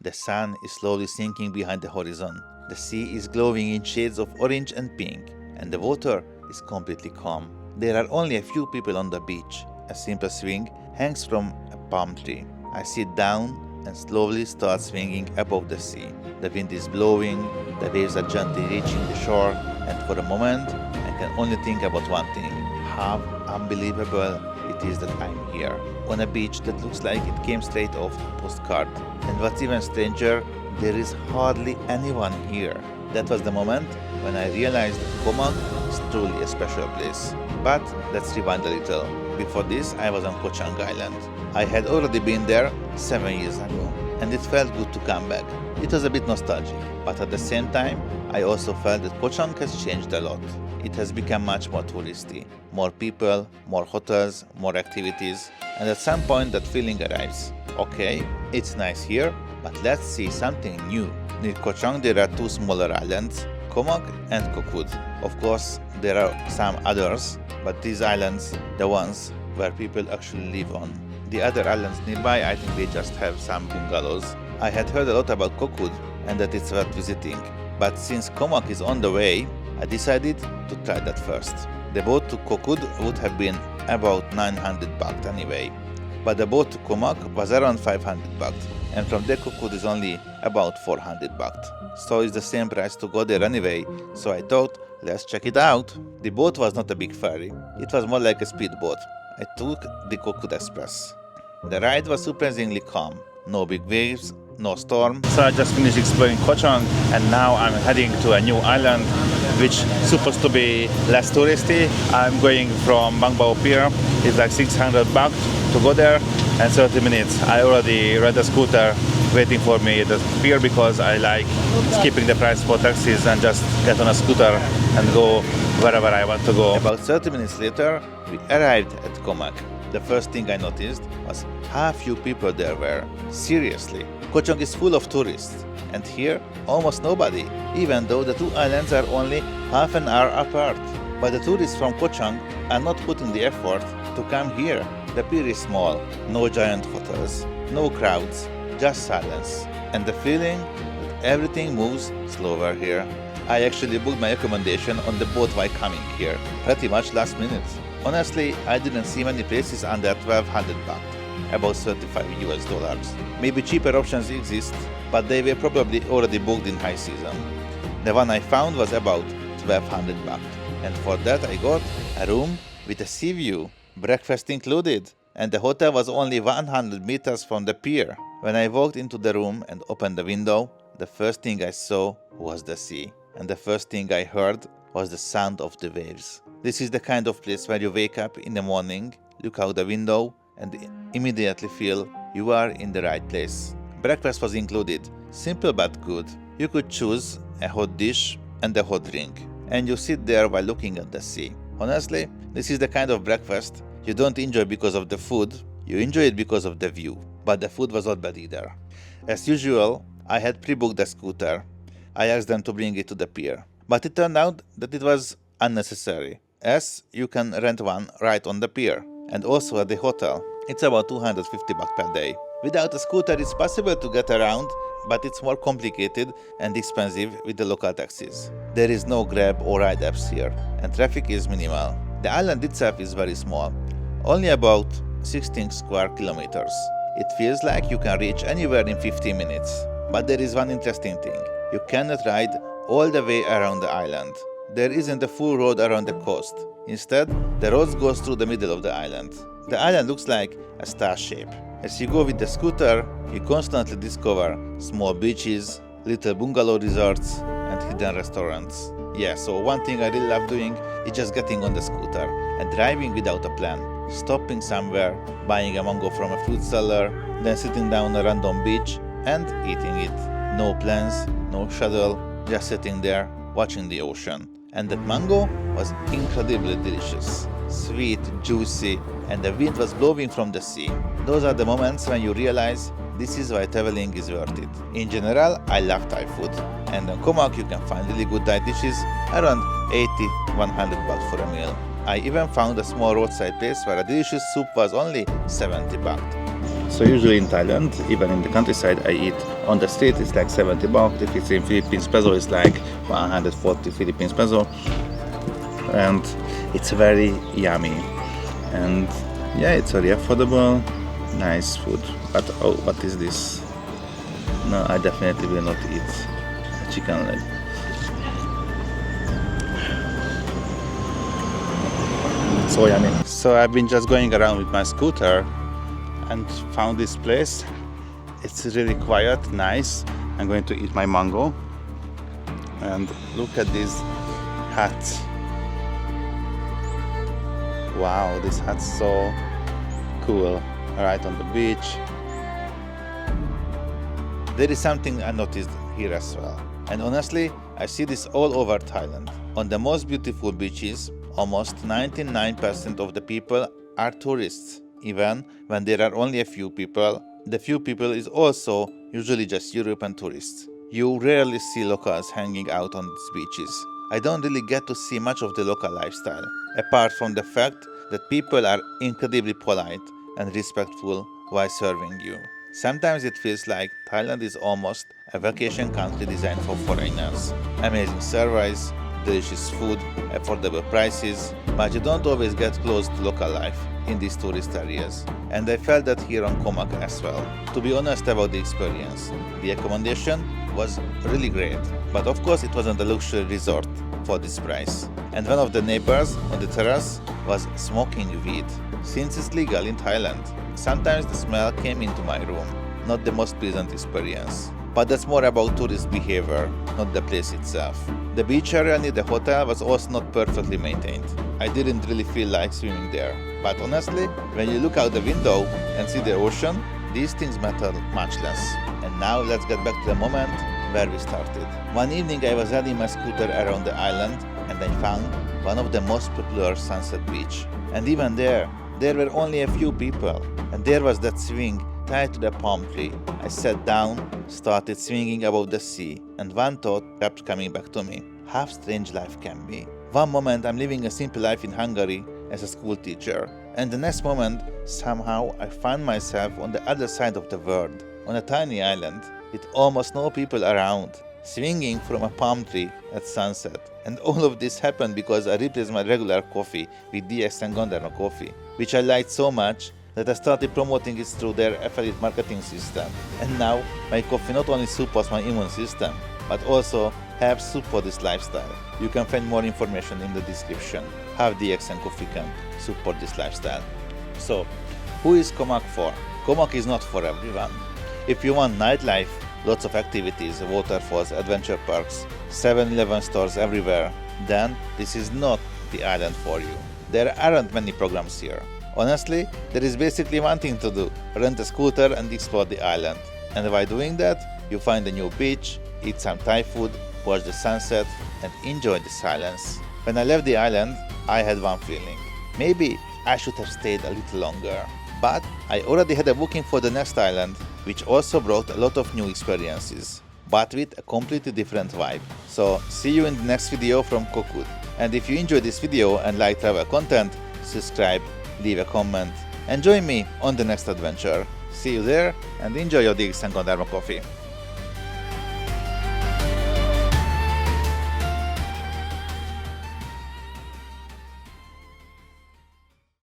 The sun is slowly sinking behind the horizon. The sea is glowing in shades of orange and pink, and the water is completely calm. There are only a few people on the beach. A simple swing hangs from a palm tree. I sit down and slowly start swinging above the sea. The wind is blowing, the waves are gently reaching the shore, and for a moment I can only think about one thing: how unbelievable it is that I'm here, on a beach that looks like it came straight off the postcard. And what's even stranger, there is hardly anyone here. That was the moment when I realized that Koh Mak is truly a special place. But let's rewind a little. Before this, I was on Koh Chang Island. I had already been there 7 years ago, and it felt good to come back. It was a bit nostalgic, but at the same time, I also felt that Koh Chang has changed a lot. It has become much more touristy. More people, more hotels, more activities, and at some point that feeling arrives. Okay, it's nice here, but let's see something new. Near Koh Chang there are two smaller islands, Koh Mak and Koh Chang. Of course, there are some others, but these islands, the ones where people actually live on. The other islands nearby, I think they just have some bungalows. I had heard a lot about Koh Chang and that it's worth visiting, but since Koh Mak is on the way, I decided to try that first. The boat to Koh Chang would have been about 900 baht anyway, but the boat to Koh Mak was around 500 baht, and from there Koh Chang is only about 400 baht. So it's the same price to go there anyway, so I thought, let's check it out. The boat was not a big ferry, it was more like a speedboat. I took the Koh Chang Express. The ride was surprisingly calm, no big waves, no storm. So I just finished exploring Koh Chang, and now I'm heading to a new island which is supposed to be less touristy. I'm going from Bang Bao Pier. It's like 600 baht to go there, and 30 minutes. I already rent a scooter waiting for me at the pier because I like skipping the price for taxis and just get on a scooter and go wherever I want to go. About 30 minutes later, we arrived at Koh Mak. The first thing I noticed was how few people there were. Seriously, Koh Chang is full of tourists, and here almost nobody, even though the two islands are only half an hour apart. But the tourists from Koh Chang are not putting the effort to come here. The pier is small, no giant hotels, no crowds, just silence, and the feeling that everything moves slower here. I actually booked my accommodation on the boat while coming here, pretty much last minute. Honestly, I didn't see many places under 1200 baht, about $35. Maybe cheaper options exist, but they were probably already booked in high season. The one I found was about 1200 baht, and for that I got a room with a sea view, breakfast included, and the hotel was only 100 meters from the pier. When I walked into the room and opened the window, the first thing I saw was the sea, and the first thing I heard was the sound of the waves. This is the kind of place where you wake up in the morning, look out the window, and immediately feel you are in the right place. Breakfast was included, simple but good. You could choose a hot dish and a hot drink, and you sit there while looking at the sea. Honestly, this is the kind of breakfast you don't enjoy because of the food, you enjoy it because of the view. But the food was not bad either. As usual, I had pre-booked a scooter. I asked them to bring it to the pier, but it turned out that it was unnecessary, as you can rent one right on the pier, and also at the hotel. It's about 250 baht per day. Without a scooter it's possible to get around, but it's more complicated and expensive with the local taxis. There is no Grab or ride apps here, and traffic is minimal. The island itself is very small, only about 16 square kilometers. It feels like you can reach anywhere in 15 minutes. But there is one interesting thing. You cannot ride all the way around the island. There isn't a full road around the coast. Instead, the road goes through the middle of the island. The island looks like a star shape. As you go with the scooter, you constantly discover small beaches, little bungalow resorts, and hidden restaurants. Yeah, so one thing I really love doing is just getting on the scooter and driving without a plan. Stopping somewhere, buying a mango from a fruit seller, then sitting down on a random beach and eating it. No plans, no schedule, just sitting there watching the ocean. And that mango was incredibly delicious. Sweet, juicy, and the wind was blowing from the sea. Those are the moments when you realize this is why traveling is worth it. In general, I love Thai food, and on Koh Mak you can find really good Thai dishes around 80-100 baht for a meal. I even found a small roadside place where a delicious soup was only 70 baht. So usually in Thailand, even in the countryside, I eat on the street. It's like 70 baht. If it's in Philippines peso, it's like 140 Philippines peso, and it's very yummy. And yeah, it's very affordable, nice food. But oh, what is this? No, I definitely will not eat a chicken leg. So yummy. So I've been just going around with my scooter and found this place. It's really quiet, nice. I'm going to eat my mango. And look at this hut. Wow, this hut's so cool. Right on the beach. There is something I noticed here as well. And honestly, I see this all over Thailand. On the most beautiful beaches, almost 99% of the people are tourists. Even when there are only a few people, the few people is also usually just European tourists. You rarely see locals hanging out on these beaches. I don't really get to see much of the local lifestyle, apart from the fact that people are incredibly polite and respectful while serving you. Sometimes it feels like Thailand is almost a vacation country designed for foreigners. Amazing service, delicious food, affordable prices, but you don't always get close to local life in these tourist areas. And I felt that here on Koh Mak as well. To be honest about the experience, the accommodation was really great, but of course it wasn't a luxury resort for this price. And one of the neighbors on the terrace was smoking weed. Since it's legal in Thailand, sometimes the smell came into my room. Not the most pleasant experience. But that's more about tourist behavior, not the place itself. The beach area near the hotel was also not perfectly maintained. I didn't really feel like swimming there. But honestly, when you look out the window and see the ocean, these things matter much less. And now let's get back to the moment where we started. One evening I was riding my scooter around the island and I found one of the most popular sunset beach. And even there were only a few people. And there was that swing tied to the palm tree. I sat down, started swinging above the sea, and one thought kept coming back to me. How strange life can be. One moment I'm living a simple life in Hungary as a school teacher, and the next moment, somehow I find myself on the other side of the world, on a tiny island, with almost no people around, swinging from a palm tree at sunset. And all of this happened because I replaced my regular coffee with DX and Ganoderma coffee, which I liked so much that I started promoting it through their affiliate marketing system. And now, my coffee not only supports my immune system, but also helps support this lifestyle. You can find more information in the description, how DX and coffee can support this lifestyle. So, who is Koh Mak for? Koh Mak is not for everyone. If you want nightlife, lots of activities, waterfalls, adventure parks, 7-Eleven stores everywhere, then this is not the island for you. There aren't many programs here. Honestly, there is basically one thing to do: rent a scooter and explore the island. And by doing that, you find a new beach, eat some Thai food, watch the sunset, and enjoy the silence. When I left the island, I had one feeling. Maybe I should have stayed a little longer. But I already had a booking for the next island, which also brought a lot of new experiences, but with a completely different vibe. So, see you in the next video from Koh Mak. And if you enjoyed this video and like travel content, subscribe, leave a comment, and join me on the next adventure. See you there, and enjoy your DX and Ganoderma coffee.